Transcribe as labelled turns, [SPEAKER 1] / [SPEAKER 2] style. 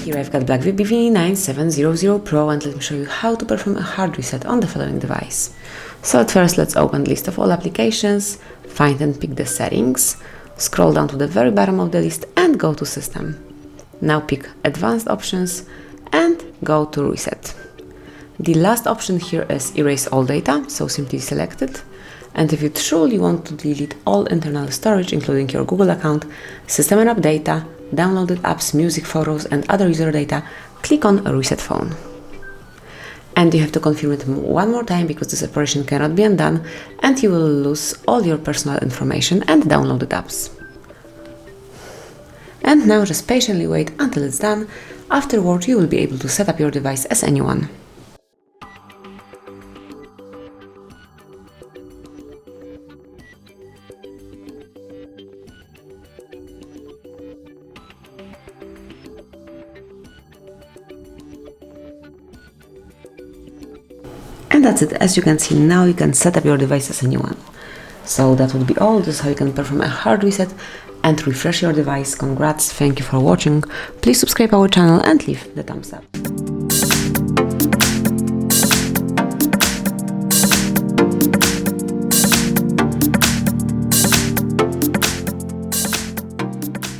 [SPEAKER 1] Here I've got Blackview BV9700 Pro, and let me show you how to perform a hard reset on the following device. So at first, let's open the list of all applications, find and pick the settings, scroll down to the very bottom of the list and go to System. Now pick Advanced Options and go to Reset. The last option here is Erase All Data, so simply select it. And if you truly want to delete all internal storage, including your Google account, system and app data, downloaded apps, music, photos, and other user data, click on Reset Phone. And you have to confirm it one more time because this operation cannot be undone, and you will lose all your personal information and downloaded apps. And now just patiently wait until it's done. Afterward, you will be able to set up your device as a new one. And that's it. As you can see, now you can set up your device as a new one. So that would be all. This is how you can perform a hard reset and refresh your device. Congrats, thank you for watching. Please subscribe our channel and leave the thumbs up.